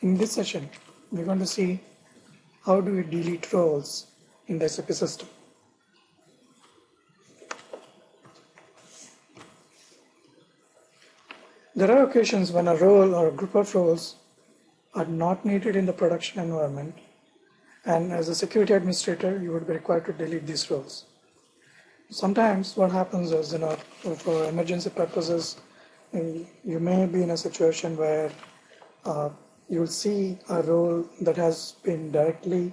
In this session, we're going to see how do we delete roles in the SAP system. There are occasions when a role or a group of roles are not needed in the production environment, and as a security administrator, you would be required to delete these roles. Sometimes what happens is, for emergency purposes, you may be in a situation where you will see a role that has been directly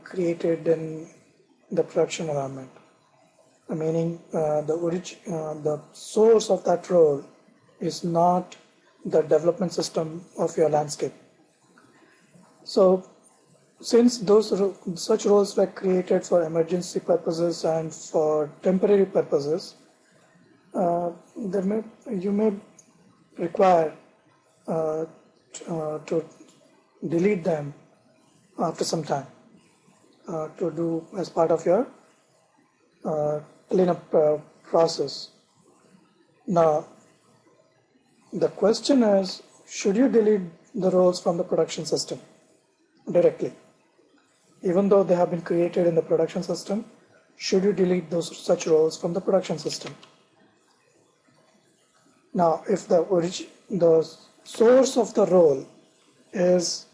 created in the production environment, meaning the source of that role is not the development system of your landscape. So since such roles were created for emergency purposes and for temporary purposes, you may require to delete them after some time to do as part of your cleanup process. Now, the question is, should you delete the roles from the production system directly? Even though they have been created in the production system, should you delete such roles from the production system? Now, if the source of the role is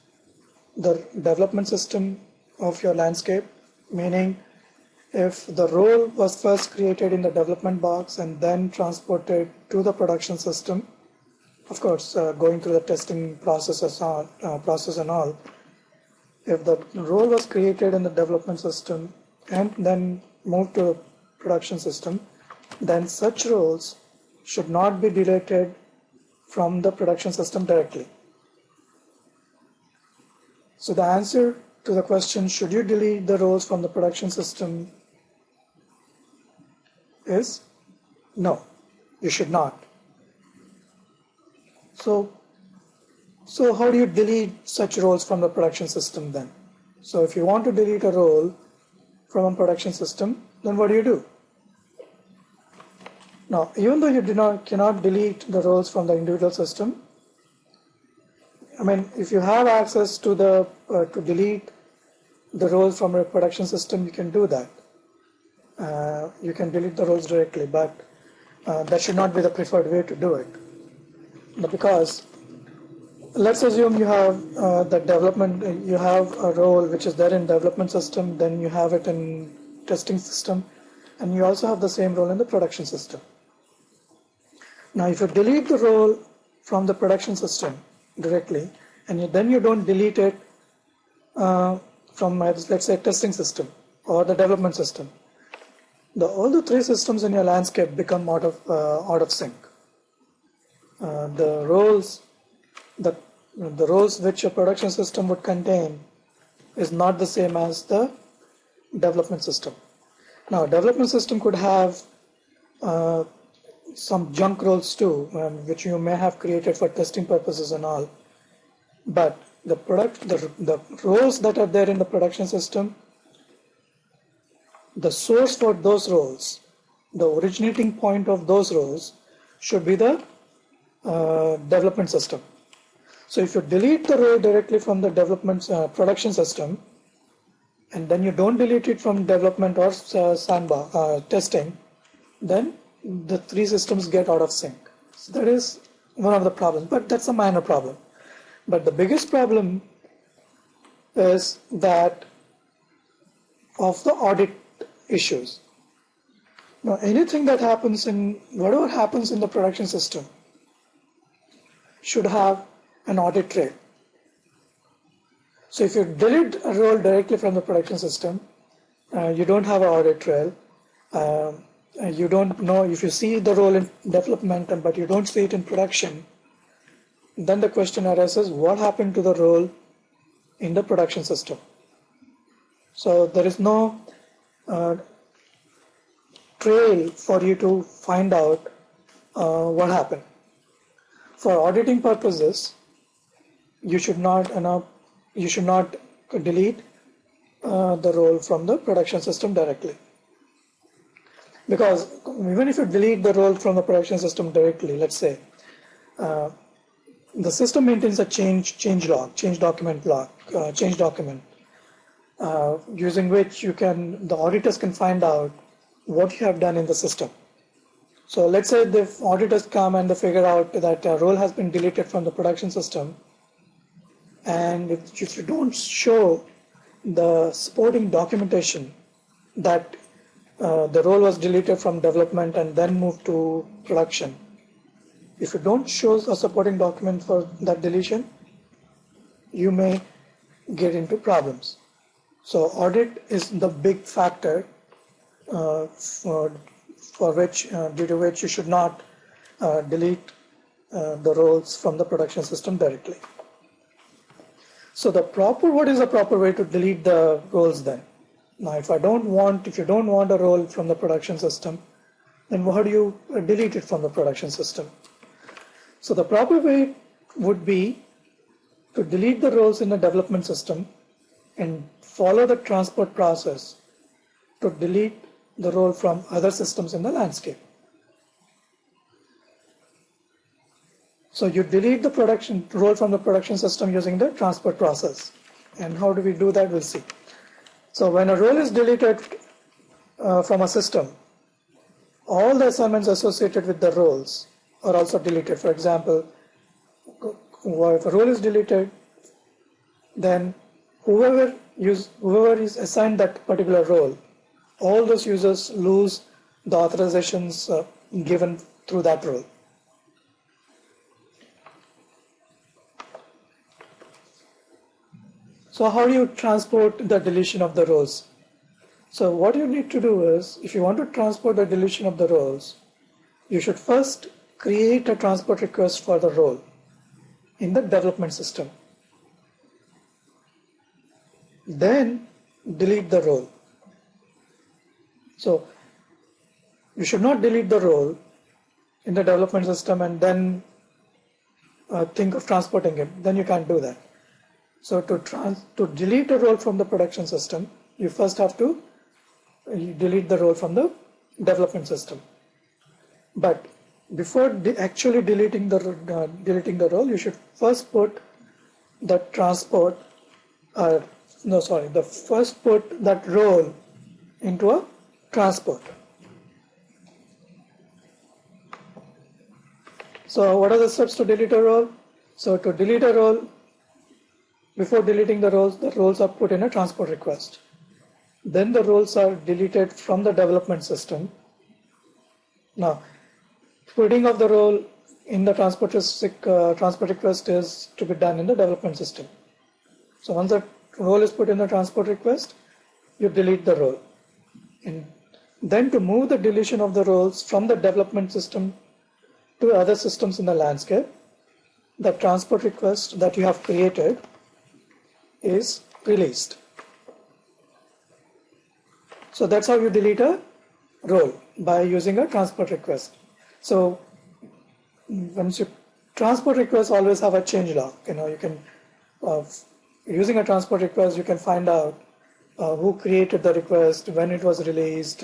the development system of your landscape, meaning if the role was first created in the development box and then transported to the production system, of course, going through the testing process and all, if the role was created in the development system and then moved to the production system, then such roles should not be deleted from the production system directly. So the answer to the question, should you delete the roles from the production system, is no, you should not. So how do you delete such roles from the production system then? So if you want to delete a role from a production system, then what do? Now, even though you cannot delete the roles from the individual system, if you have access to to delete the roles from a production system, you can do that. You can delete the roles directly, but that should not be the preferred way to do it. Because let's assume you have you have a role which is there in development system, then you have it in testing system, and you also have the same role in the production system. Now, if you delete the role from the production system directly, and then you don't delete it from, let's say, testing system or the development system, all the three systems in your landscape become out of sync. The roles which a production system would contain is not the same as the development system. Now, development system could have some junk roles too, which you may have created for testing purposes and all. But the roles that are there in the production system, the source for those roles, the originating point of those roles, should be the development system. So if you delete the role directly from the development production system, and then you don't delete it from development or testing, then the three systems get out of sync. So that is one of the problems, but that's a minor problem. But the biggest problem is that of the audit issues. Now, anything that happens whatever happens in the production system should have an audit trail. So if you delete a role directly from the production system, you don't have an audit trail. You don't know if you see the role in development, but you don't see it in production. Then the question arises, what happened to the role in the production system? So there is no trail for you to find out what happened. For auditing purposes, you should not delete the role from the production system directly. Because even if you delete the role from the production system directly, let's say, the system maintains a change log, change document, using which the auditors can find out what you have done in the system. So let's say the auditors come and they figure out that a role has been deleted from the production system, and if you don't show the supporting documentation that the role was deleted from development and then moved to production, if you don't show a supporting document for that deletion, you may get into problems. So audit is the big factor due to which you should not delete the roles from the production system directly. So what is the proper way to delete the roles then? Now, if you don't want a role from the production system, then how do you delete it from the production system? So the proper way would be to delete the roles in the development system and follow the transport process to delete the role from other systems in the landscape. So you delete the role from the production system using the transport process. And how do we do that? We'll see. So when a role is deleted from a system, all the assignments associated with the roles are also deleted. For example, if a role is deleted, then whoever is assigned that particular role, all those users lose the authorizations given through that role. So how do you transport the deletion of the roles? So what you need to do is, if you want to transport the deletion of the roles, you should first create a transport request for the role in the development system. Then delete the role. So you should not delete the role in the development system and then think of transporting it. Then you can't do that. So to delete a role from the production system, you first have to delete the role from the development system. But before actually deleting the role, you should first put that first put that role into a transport. So what are the steps to delete a role? So to delete a role, before deleting the roles are put in a transport request. Then the roles are deleted from the development system. Now, putting of the role in the transport request is to be done in the development system. So once the role is put in the transport request, you delete the role. And then to move the deletion of the roles from the development system to other systems in the landscape, the transport request that you have created is released. So that's how you delete a role, by using a transport request. So once you transport requests always have a change log. You can using a transport request, you can find out who created the request, when it was released,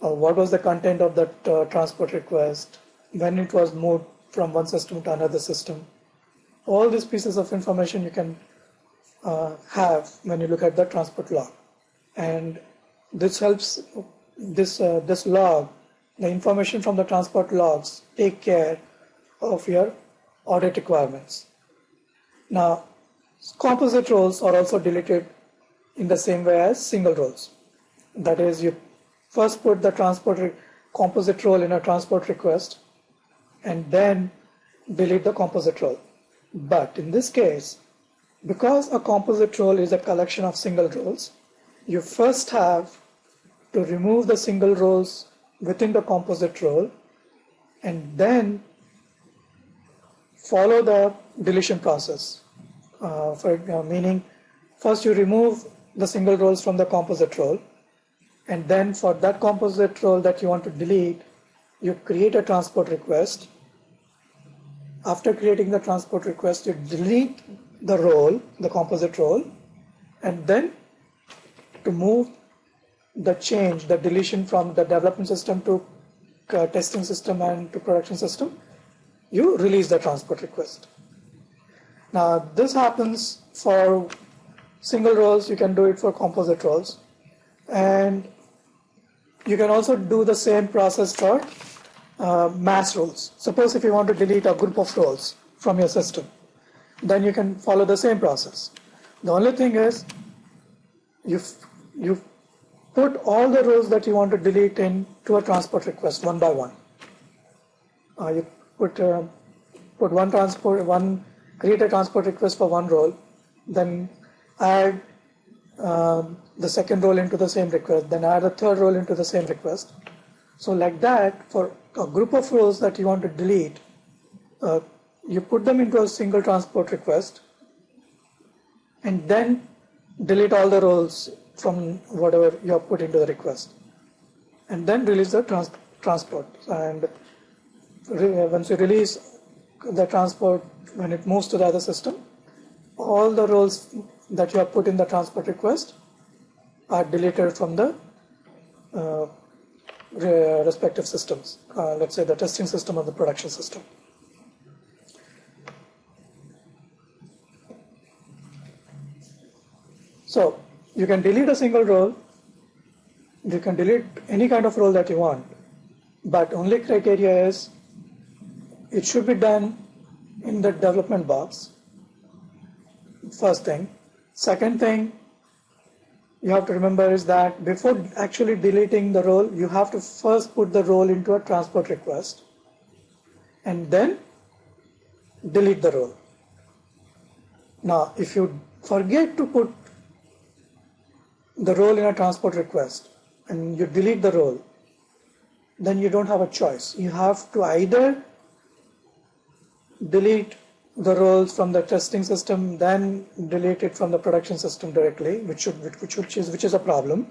what was the content of that transport request, when it was moved from one system to another system. All these pieces of information you can have when you look at the transport log, and this helps this log, the information from the transport logs, take care of your audit requirements. Now, composite roles are also deleted in the same way as single roles. That is, you first put the composite role in a transport request and then delete the composite role. But in this case, because a composite role is a collection of single roles, you first have to remove the single roles within the composite role and then follow the deletion process. Meaning, first you remove the single roles from the composite role, and then for that composite role that you want to delete, you create a transport request. After creating the transport request, you delete the role, the composite role, and then to move the deletion from the development system to testing system and to production system, you release the transport request. Now this happens for single roles, you can do it for composite roles, and you can also do the same process for mass roles. Suppose if you want to delete a group of roles from your system, then you can follow the same process. The only thing is you put all the roles that you want to delete into a transport request one by one. You create a transport request for one role, then add the second role into the same request, then add a third role into the same request. So like that, for a group of roles that you want to delete, you put them into a single transport request and then delete all the roles from whatever you have put into the request, and then release the transport. And once you release the transport, when it moves to the other system, all the roles that you have put in the transport request are deleted from the respective systems, let's say the testing system or the production system. So you can delete a single role, you can delete any kind of role that you want, but only criteria is it should be done in the development box, first thing. Second thing you have to remember is that before actually deleting the role, you have to first put the role into a transport request and then delete the role. Now, if you forget to put the role in a transport request and you delete the role, then you don't have a choice. You have to either delete the roles from the testing system, then delete it from the production system directly, which is a problem.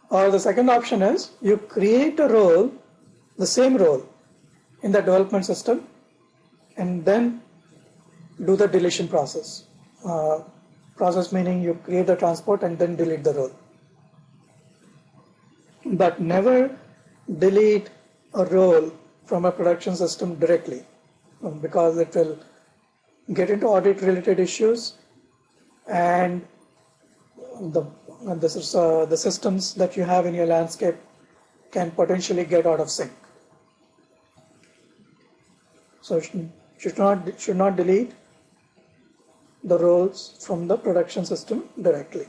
Or the second option is you create a role, the same role, in the development system, and then do the deletion process. Process meaning you create the transport and then delete the role. But never delete a role from a production system directly, because it will get into audit related issues, and the systems that you have in your landscape can potentially get out of sync. So should not delete the roles from the production system directly.